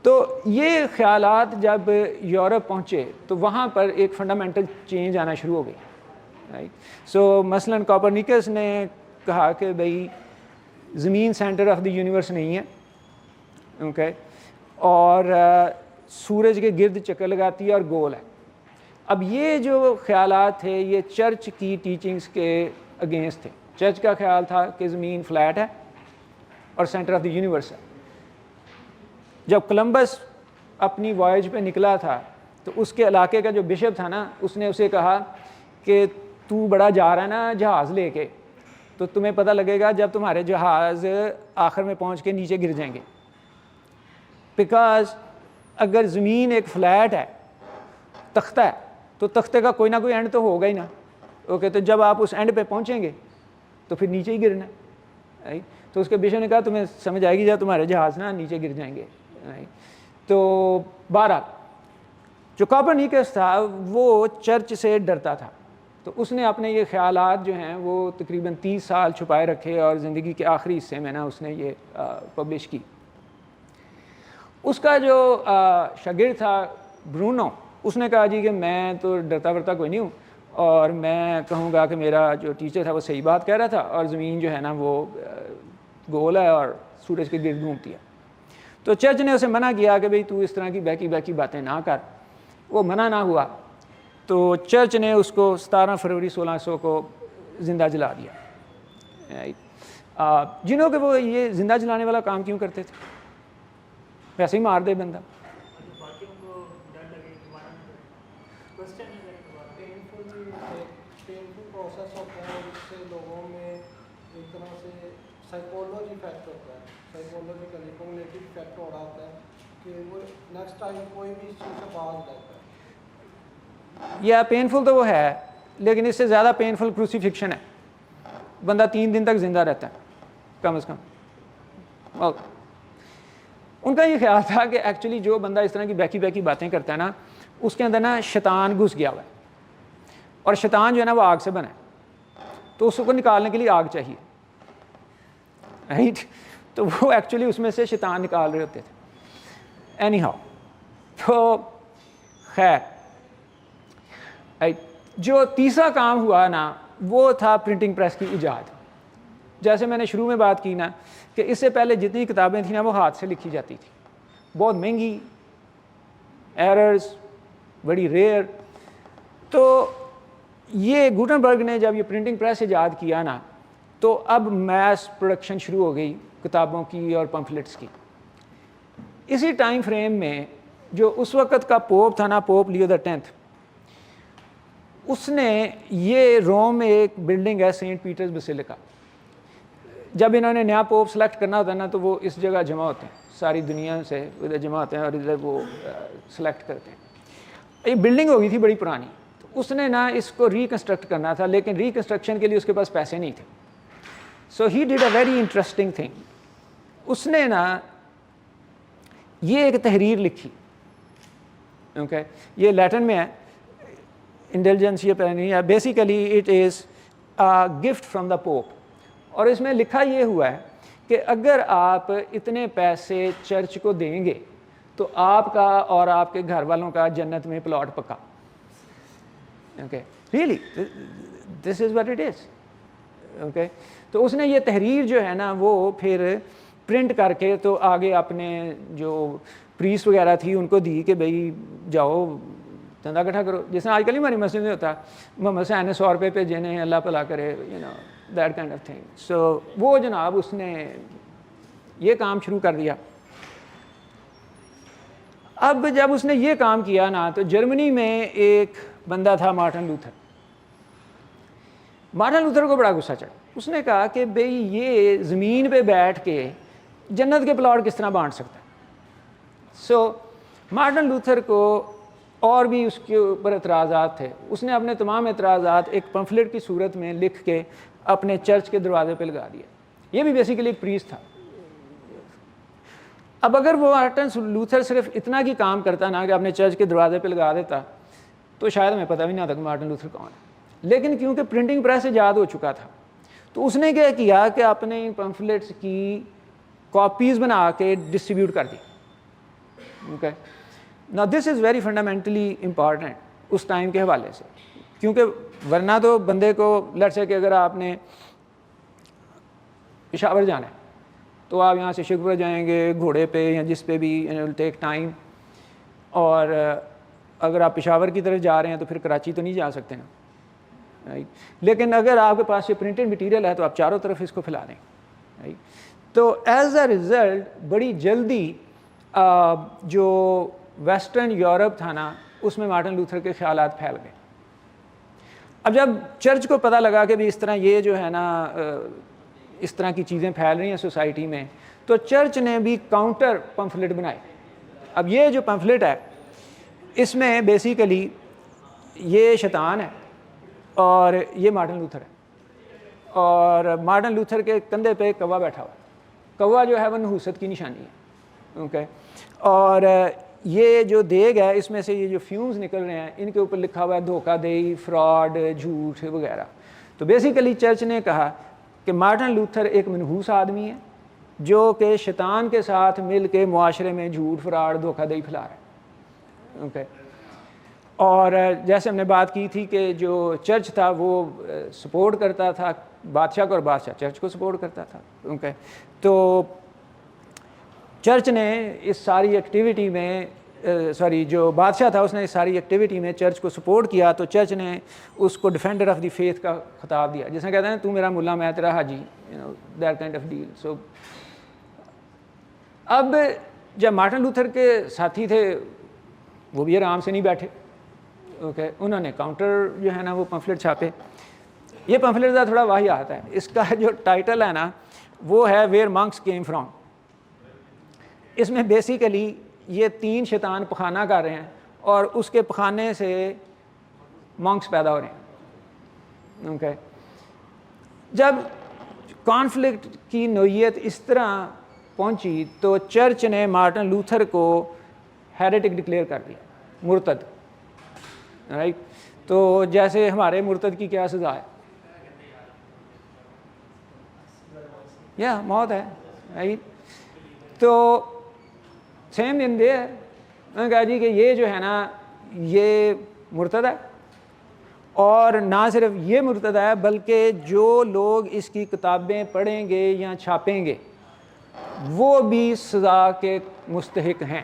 تو یہ خیالات جب یورپ پہنچے تو وہاں پر ایک فنڈامنٹل چینج آنا شروع ہو گئی. سو مثلاً کوپرنیکس نے کہا کہ بھئی زمین سینٹر آف دی یونیورس نہیں ہے، اوکے، اور سورج کے گرد چکر لگاتی ہے اور گول ہے. اب یہ جو خیالات تھے یہ چرچ کی ٹیچنگز کے اگینسٹ تھے. چرچ کا خیال تھا کہ زمین فلیٹ ہے اور سینٹر آف دی یونیورس ہے. جب کولمبس اپنی وائج پہ نکلا تھا تو اس کے علاقے کا جو بشپ تھا نا، اس نے اسے کہا کہ تو بڑا جا رہا ہے نا جہاز لے کے، تو تمہیں پتہ لگے گا جب تمہارے جہاز آخر میں پہنچ کے نیچے گر جائیں گے. بیکاز اگر زمین ایک فلیٹ ہے، تختہ ہے، تو تختے کا کوئی نہ کوئی اینڈ تو ہوگا ہی نا. اوکے، تو جب آپ اس اینڈ پہ پہنچیں گے تو پھر نیچے ہی گرنا ہے. تو اس کے بشپ نے کہا تمہیں سمجھ آئے گی جب تمہارے جہاز نا نیچے گر جائیں گے. تو بہرحال جو کوپرنیکس تھا وہ چرچ سے ڈرتا تھا، تو اس نے اپنے یہ خیالات جو ہیں وہ تقریباً 30 سال چھپائے رکھے اور زندگی کے آخری حصے میں نا اس نے یہ پبلش کی. اس کا جو شاگرد تھا برونو، اس نے کہا جی کہ میں تو ڈرتا ورتا کوئی نہیں ہوں، اور میں کہوں گا کہ میرا جو ٹیچر تھا وہ صحیح بات کہہ رہا تھا اور زمین جو ہے نا وہ گول ہے اور سورج کے گرد گھومتی ہے. تو چرچ نے اسے منع کیا کہ بھئی تو اس طرح کی بہکی باتیں نہ کر. وہ منع نہ ہوا تو چرچ نے اس کو 17 فروری 1600 کو زندہ جلا دیا. جنہوں کہ وہ یہ زندہ جلانے والا کام کیوں کرتے تھے؟ ویسے ہی مار دے بندہ. سائیکولوجی افیکٹ ہوتا ہے، سائیکولوجیکلی کوگنیٹو افیکٹ ہو رہا ہوتا ہے کہ وہ نیکسٹ ٹائم کوئی بھی چیز سے باز رہتا ہے. یا پینفل تو وہ ہے، لیکن اس سے زیادہ پینفل کروسیفکشن ہے. بندہ 3 دن تک زندہ رہتا ہے کم از کم. ان کا یہ خیال تھا کہ ایکچولی جو بندہ اس طرح کی بہکی باتیں کرتا ہے نا، اس کے اندر نا شیطان گھس گیا ہوا ہے، اور شیطان جو ہے نا وہ آگ سے بنا ہے، تو اس کو نکالنے کے لیے آگ چاہیے، رائٹ. تو وہ ایکچولی اس میں سے شیطان نکال رہے ہوتے تھے. اینی ہاؤ، تو خیر جو تیسرا کام ہوا نا وہ تھا پرنٹنگ پریس کی ایجاد. جیسے میں نے شروع میں بات کی نا کہ اس سے پہلے جتنی کتابیں تھیں نا وہ ہاتھ سے لکھی جاتی تھی، بہت مہنگی، ایررز بڑی ریئر. تو یہ گوٹنبرگ نے جب یہ پرنٹنگ پریس ایجاد کیا نا تو اب میس پروڈکشن شروع ہو گئی کتابوں کی اور پمفلٹس کی. اسی ٹائم فریم میں جو اس وقت کا پوپ تھا نا، پوپ لیو X، اس نے یہ روم میں ایک بلڈنگ ہے سینٹ پیٹرز بیسیلکا. جب انہوں نے نیا پوپ سلیکٹ کرنا ہوتا ہے نا تو وہ اس جگہ جمع ہوتے ہیں، ساری دنیا سے ادھر جمع ہوتے ہیں اور ادھر وہ سلیکٹ کرتے ہیں. یہ بلڈنگ ہو گئی تھی بڑی پرانی، تو اس نے نا اس کو ریکنسٹرکٹ کرنا تھا، لیکن ریکنسٹرکشن کے لیے اس کے پاس پیسے نہیں تھے. So he did a very interesting thing. اس نے نا یہ ایک تحریر لکھی، اوکے، یہ لیٹن میں ہے، انٹیلیجنس یہ پہلے نہیں ہے. Basically it is gift from the Pope, اور اس میں لکھا یہ ہوا ہے کہ اگر آپ اتنے پیسے چرچ کو دیں گے تو آپ کا اور آپ کے گھر والوں کا جنت میں پلاٹ پکا. Okay, really this is what it is. Okay, تو اس نے یہ تحریر جو ہے نا وہ پھر پرنٹ کر کے تو آگے اپنے جو پریس وغیرہ تھی ان کو دی کہ بھئی جاؤ چندہ اکٹھا کرو. جس طرح آج کل ہی ہماری مسجد میں ہوتا، محمد حسین نے 100 روپے بھیجے ہیں، اللہ بھلا کرے، دیٹ کائنڈ آف تھنگ. سو وہ جناب اس نے یہ کام شروع کر دیا. اب جب اس نے یہ کام کیا نا تو جرمنی میں ایک بندہ تھا مارٹن لوتھر. مارٹن لوتھر کو بڑا غصہ چڑھا. اس نے کہا کہ بھئی یہ زمین پہ بیٹھ کے جنت کے پلاٹ کس طرح بانٹ سکتا ہے. سو مارٹن لوتھر کو اور بھی اس کے اوپر اعتراضات تھے. اس نے اپنے تمام اعتراضات ایک پمفلٹ کی صورت میں لکھ کے اپنے چرچ کے دروازے پہ لگا دیا. یہ بھی بیسیکلی ایک پریسٹ تھا. اب اگر وہ مارٹن لوتھر صرف اتنا کی کام کرتا نا کہ اپنے چرچ کے دروازے پہ لگا دیتا تو شاید ہمیں پتہ بھی نہیں ہوتا کہ مارٹن لوتھر کون ہے. لیکن کیونکہ پرنٹنگ پریس ایجاد ہو چکا تھا تو اس نے کیا کیا کہ اپنے پمفلٹس کی کاپیز بنا کے ڈسٹریبیوٹ کر دی. اوکے نا this is very fundamentally important اس ٹائم کے حوالے سے, کیونکہ ورنہ تو بندے کو لیٹس سے کہ اگر آپ نے پشاور جانا ہے تو آپ یہاں سے شکر جائیں گے گھوڑے پہ یا جس پہ بھی, ول ٹیک ٹائم, اور اگر آپ پشاور کی طرف جا رہے ہیں تو پھر کراچی تو نہیں جا سکتے نا, لیکن اگر آپ کے پاس یہ پرنٹڈ مٹیریل ہے تو آپ چاروں طرف اس کو پھیلا دیں. تو ایز اے رزلٹ بڑی جلدی جو ویسٹرن یورپ تھا نا اس میں مارٹن لوتھر کے خیالات پھیل گئے. اب جب چرچ کو پتہ لگا کہ بھی اس طرح یہ جو ہے نا اس طرح کی چیزیں پھیل رہی ہیں سوسائٹی میں, تو چرچ نے بھی کاؤنٹر پمفلٹ بنائے. اب یہ جو پمفلٹ ہے اس میں بیسیکلی یہ شیطان ہے اور یہ مارٹن لوتھر ہے, اور مارٹن لوتھر کے کندھے پہ کوا بیٹھا ہوا ہے. کوا جو ہے وہ نحوست کی نشانی ہے. اوکے اور یہ جو دیگ ہے اس میں سے یہ جو فیومز نکل رہے ہیں ان کے اوپر لکھا ہوا ہے دھوکہ دہی, فراڈ, جھوٹ وغیرہ. تو بیسیکلی چرچ نے کہا کہ مارٹن لوتھر ایک منحوس آدمی ہے جو کہ شیطان کے ساتھ مل کے معاشرے میں جھوٹ, فراڈ, دھوکہ دہی پھیلا رہا ہے. اوکے اور جیسے ہم نے بات کی تھی کہ جو چرچ تھا وہ سپورٹ کرتا تھا بادشاہ کو اور بادشاہ چرچ کو سپورٹ کرتا تھا. اوکے تو چرچ نے اس ساری ایکٹیویٹی میں جو بادشاہ تھا اس نے اس ساری ایکٹیویٹی میں چرچ کو سپورٹ کیا, تو چرچ نے اس کو ڈیفینڈر آف دی فیتھ کا خطاب دیا, جس میں کہتے ہیں تو میرا ملا میں تیرا حاجی, دیٹ کائنڈ آف ڈیل. سو اب جب مارٹن لوتھر کے ساتھی تھے وہ بھی آرام سے نہیں بیٹھے. اوکے انہوں نے کاؤنٹر جو ہے نا وہ پمفلٹ چھاپے. یہ پمفلٹ کا تھوڑا واہیات ہے, اس کا جو ٹائٹل ہے نا وہ ہے ویئر منکس کیم فرام. اس میں بیسیکلی یہ 3 شیطان پخانہ کر رہے ہیں اور اس کے پخانے سے منکس پیدا ہو رہے ہیں. اوکے جب کانفلکٹ کی نوعیت اس طرح پہنچی تو چرچ نے مارٹن لوتھر کو ہیریٹک ڈکلیئر کر دیا, مرتد. رائٹ تو جیسے ہمارے مرتد کی کیا سزا ہے, یا موت ہے. رائٹ تو سیم ان دے انہوں نے کہا جی کہ یہ جو ہے نا یہ مرتد ہے, اور نہ صرف یہ مرتد ہے بلکہ جو لوگ اس کی کتابیں پڑھیں گے یا چھاپیں گے وہ بھی سزا کے مستحق ہیں.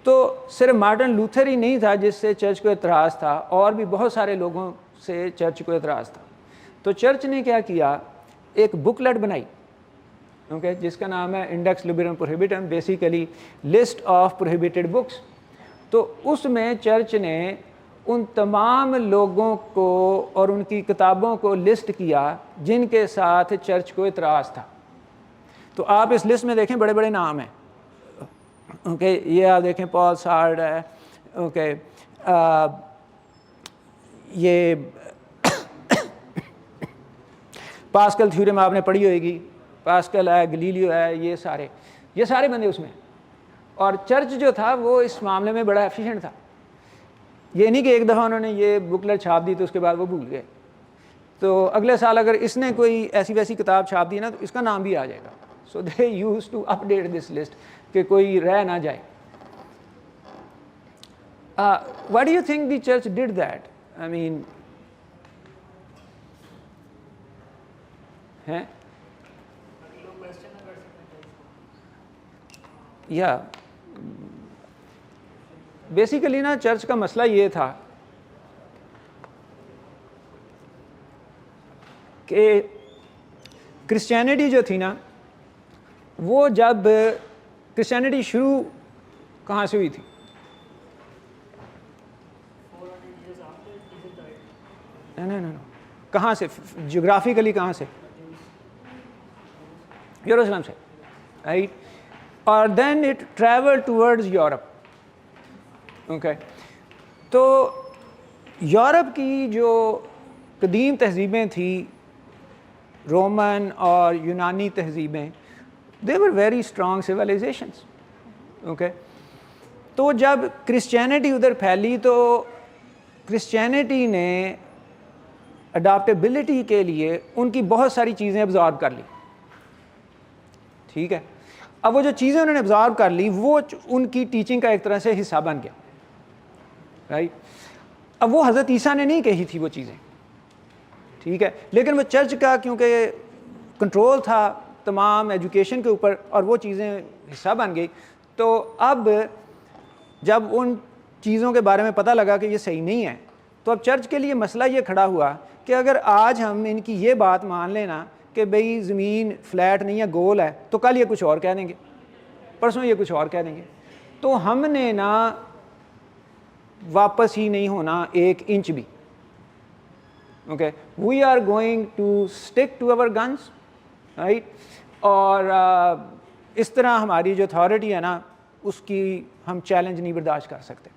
تو صرف مارٹن لوتھر ہی نہیں تھا جس سے چرچ کو اعتراض تھا, اور بھی بہت سارے لوگوں سے چرچ کو اعتراض تھا. تو چرچ نے کیا کیا, ایک بکلیٹ بنائی اوکے جس کا نام ہے انڈیکس لبرم پروہیبیٹم, basically list of prohibited books. تو اس میں چرچ نے ان تمام لوگوں کو اور ان کی کتابوں کو لسٹ کیا جن کے ساتھ چرچ کو اعتراض تھا. تو آپ اس لسٹ میں دیکھیں بڑے بڑے نام ہیں. اوکے یہ آپ دیکھیں پال سارڈ ہے, اوکے یہ پاسکل تھیورم آپ نے پڑھی ہوئے گی, پاسکل ہے, گلیلیو ہے, یہ سارے بندے اس میں. اور چرچ جو تھا وہ اس معاملے میں بڑا ایفیشینٹ تھا. یہ نہیں کہ ایک دفعہ انہوں نے یہ بکلیٹ چھاپ دی تو اس کے بعد وہ بھول گئے, تو اگلے سال اگر اس نے کوئی ایسی ویسی کتاب چھاپ دی نا تو اس کا نام بھی آ جائے گا. So they used to update this list کہ کوئی رہ نہ جائے. What do you think the church did that? I mean ہیں یا بیسیکلی نا چرچ کا مسئلہ یہ تھا کہ کرسچینٹی جو تھی نا وہ جب کرسچینٹی شروع کہاں سے ہوئی تھی؟ نہیں کہاں سے, جغرافیکلی کہاں سے؟ یروشلم سے. رائٹ اور then it travel towards Europe. Okay تو یورپ کی جو قدیم تہذیبیں تھیں, رومن اور یونانی تہذیبیں, they were very strong civilizations. Okay تو جب کرسچینٹی ادھر پھیلی تو کرسچینٹی نے اڈاپٹیبلٹی کے لیے ان کی بہت ساری چیزیں ابزارب کر لی. ٹھیک ہے, اب وہ جو چیزیں انہوں نے ابزارو کر لی وہ ان کی ٹیچنگ کا ایک طرح سے حصہ بن گیا، رائٹ. اب وہ حضرت عیسیٰ نے نہیں کہی تھی وہ چیزیں، ٹھیک ہے، لیکن وہ چرچ کا کیونکہ کنٹرول تھا تمام ایجوکیشن کے اوپر اور وہ چیزیں حصہ بن گئی، تو اب جب ان چیزوں کے بارے میں پتہ لگا کہ یہ صحیح نہیں ہے تو اب چرچ کے لیے مسئلہ یہ کھڑا ہوا کہ اگر آج ہم ان کی یہ بات مان لینا کہ بھئی زمین فلیٹ نہیں ہے گول ہے، تو کل یہ کچھ اور کہہ دیں گے، پرسوں یہ کچھ اور کہہ دیں گے، تو ہم نے نا واپس ہی نہیں ہونا ایک انچ بھی. Okay, we are going to stick to our guns, right. اور اس طرح ہماری جو اتھارٹی ہے نا اس کی ہم چیلنج نہیں برداشت کر سکتے.